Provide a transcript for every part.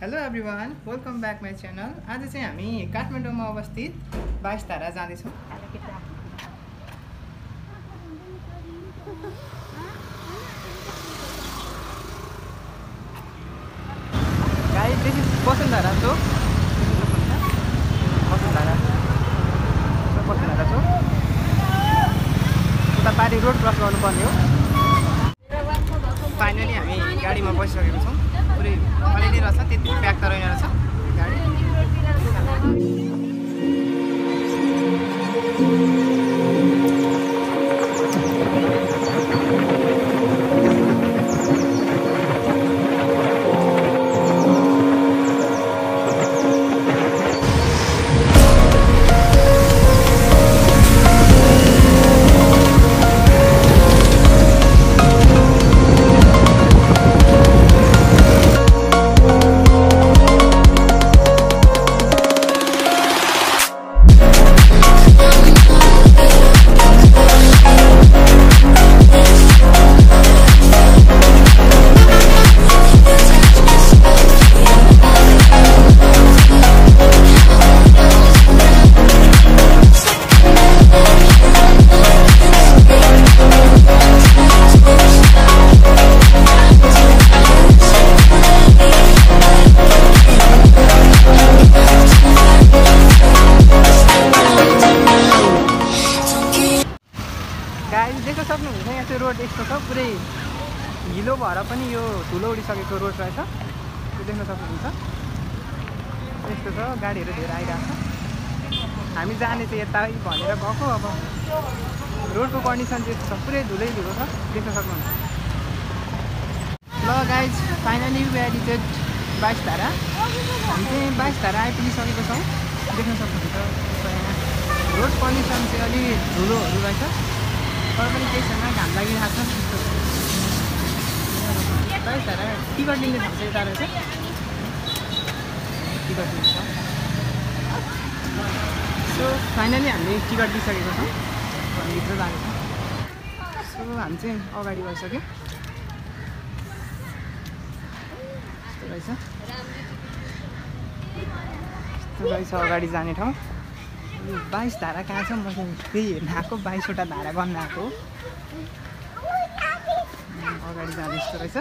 Hello everyone, welcome back my channel. आज चाहिँ हामी काठमाडौँमा अवस्थित 22 धारा जाँदैछौँ। गाइस, दिस इज वसुन्धरा चोक। वसुन्धरा चोक उता पारि रोड क्रस गर्नुपर्ने हो। फाइनली हामी गाडीमा बसिसकेको छौँ। पुरै अलिअलि रहेछ, त्यति प्याक त रहेन रहेछ गाडी। देख्न सक्नुहुन्छ यहाँ चाहिँ रोड यस्तो छ, पुरै हिलो भएर पनि यो धुलो उडिसकेको रोड रहेछ। त्यो देख्न सक्नुहुन्छ, यस्तो छ। गाडीहरू धेरै आइरहेको छ। हामी जाने चाहिँ यता भनेर गएको। अब रोडको कन्डिसन चाहिँ यस्तो छ, पुरै धुलै धुलो छ, देख्न सक्नुहुन्छ। ल गाइज, फाइनली वी आर रिचेड 22 धारा। हामी चाहिँ 22 धारा आइपुगिसकेको छौँ, देख्न सक्नुहुन्छ। यहाँ रोड कन्डिसन चाहिँ अलि धुलोहरू रहेछ, तर पनि केही छैन, घाम लागिरहेको छ। 22 धारा टिकट लिने ठाउँ चाहिँ यता रहेछ, टिकट लिन्छ। सो फाइनली हामीले टिकट लिइसकेको छौँ, भित्र जानेछौँ। सो हामी चाहिँ अगाडि गइसक्यौँ। यस्तो रहेछ, यस्तो रहेछ अगाडि जाने ठाउँ। 22 धारा कहाँ छ? म चाहिँ त्यही हेर्न आएको, 22 वटा धारा गर्न आएको। अगाडि जाँदै यस्तो रहेछ।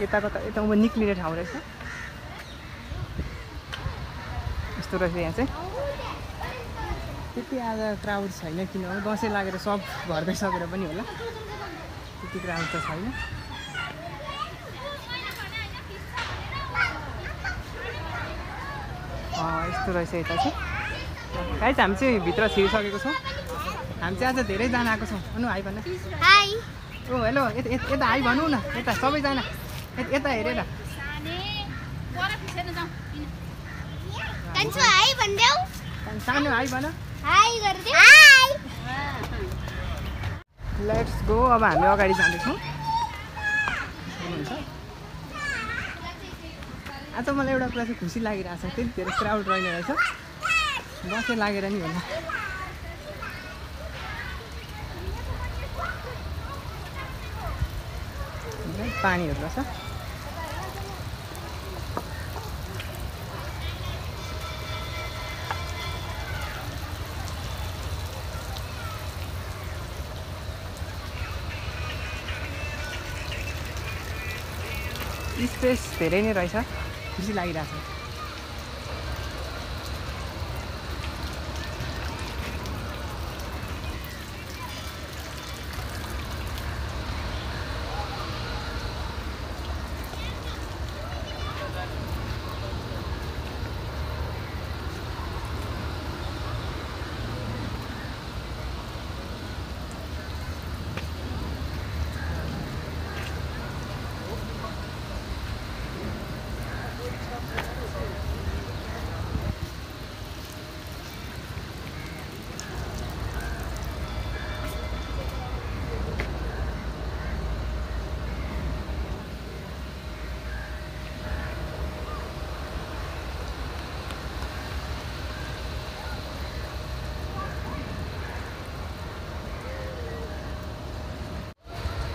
यताको त यता निक्लिने ठाउँ रहेछ, यस्तो रहेछ। यहाँ चाहिँ त्यति आज क्राउड छैन, किनभने दसैँ लागेर सब घर गइसकेर पनि होला, त्यति क्राउड त छैन। यस्तो रहेछ यता चाहिँ। गाइस, हामी चाहिँ भित्र छिरिसकेको छौँ। हामी चाहिँ आज धेरैजना आएको छौँ। अनु हाई भन। हाई। ओ हेलो, यता हाई भनौँ न, यता सबैजना यता हेरेर। कान्छो हाई भन्देऊ। सानो हाई भन। हाई गर्दै। हाई। Let's go. अब हामी अगाडि जाँदैछौँ। आज मलाई एउटा कुरा चाहिँ खुसी लागिरहेको छ, त्यति धेरै क्राउड रहेन रहेछ, दसैँ लागेर नि होला। पानीहरू रहेछ। स्पेस धेरै नै रहेछ, खुसी लागिरहेछ।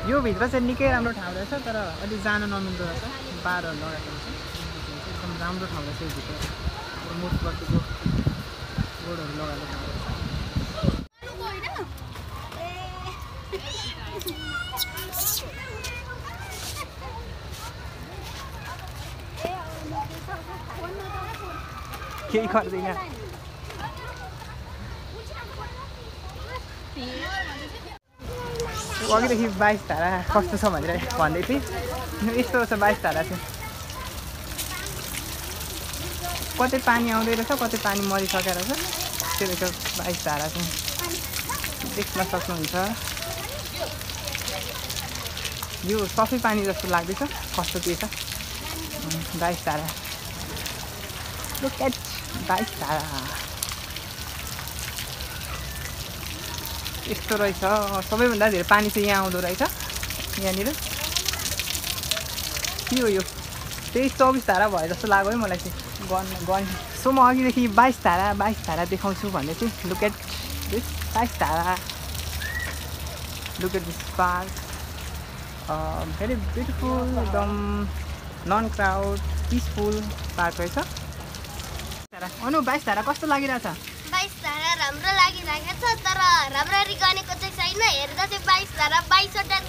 यो भित्र चाहिँ निकै राम्रो ठाउँ रहेछ, तर अलि जान नमिल्दो रहेछ। बारहरू लगाएको हुन्छ एकदम राम्रो ठाउँ रहेछ यो भित्र मुटपट्टिको बोर्डहरू लगाएको ठाउँ रहेछ केही गर्दैन अघिदेखि 22 धारा कस्तो छ भनेर भन्दै थिएँ यस्तो छ 22 धारा चाहिँ कतै पानी आउँदै रहेछ कतै पानी मरिसकेर छ त्यो रहेछ 22 धारा चाहिँ देख्न सक्नुहुन्छ यो सफै पानी जस्तो लाग्दैछ कस्तो के छ 22 धारा लुक एट 22 धारा यस्तो रहेछ सबैभन्दा धेरै पानी चाहिँ यहाँ आउँदो रहेछ यहाँनिर के हो यो त्यही 24 धारा भयो जस्तो लाग्यो है मलाई चाहिँ गन सो म अघिदेखि 22 धारा देखाउँछु भन्दै थिएँ लुक एट दिस 22 धारा look at this park very beautiful एकदम नन क्राउड पिसफुल पार्क रहेछ अनु 22 धारा कस्तो लागिरहेछ 22 धारा राम्रो लागिरहेको छ तर राम्ररी गनेको चाहिँ छैन हेर्दा चाहिँ 22 धारा 22 वटा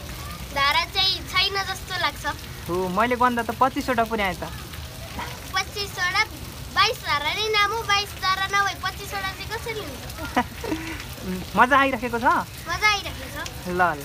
धारा चाहिँ छैन जस्तो लाग्छ हो मैले गन्दा त 25 वटा पुर्याएँ त 25 वटा 22 धारा नै नाम हो 22 धारा नभए 25 वटा चाहिँ कसरी हुन्छ मजा आइरहेको छ मजा आइरहेको छ ल ल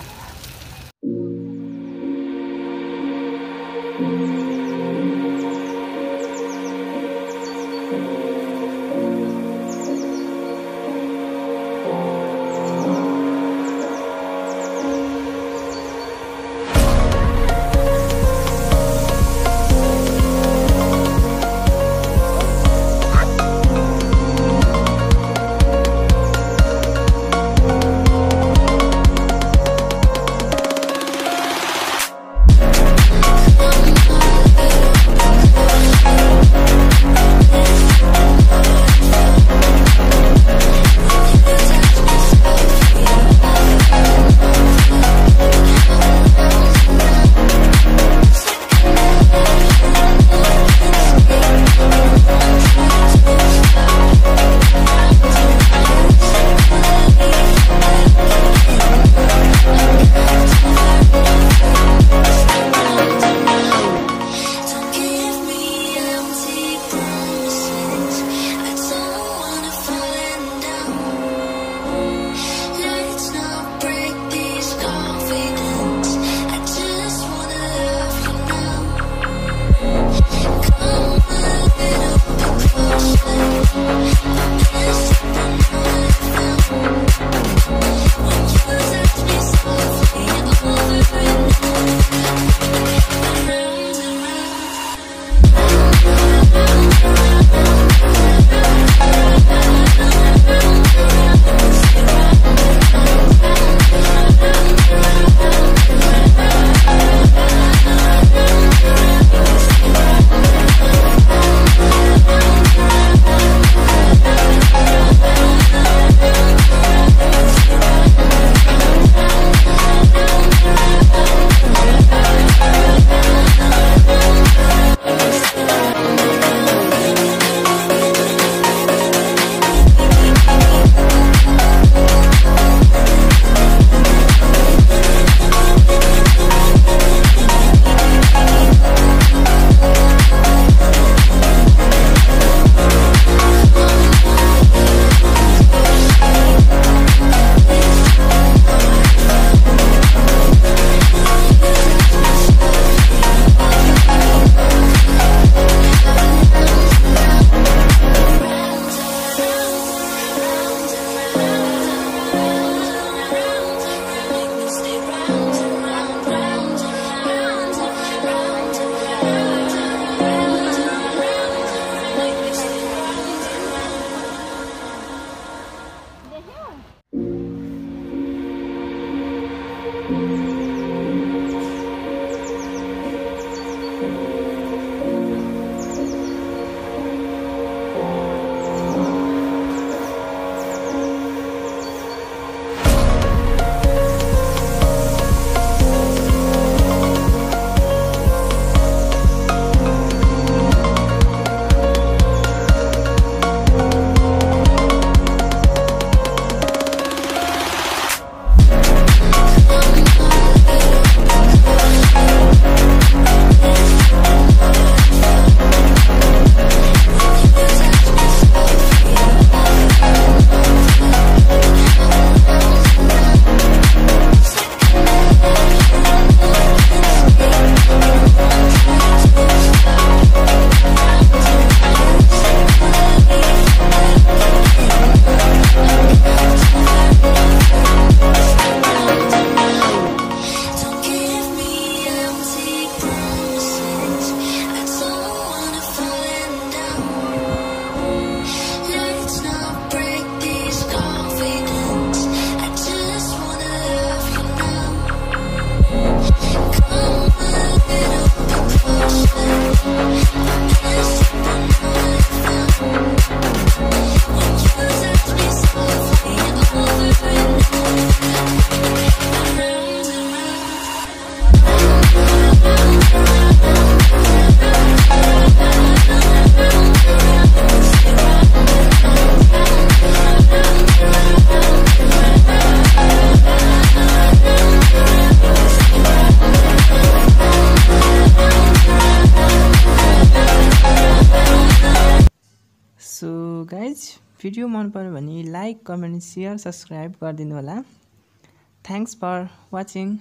गाइज भिडियो मन पर्यो भने लाइक कमेन्ट सेयर सब्सक्राइब गरिदिनु होला थ्याङ्क्स फर वाचिङ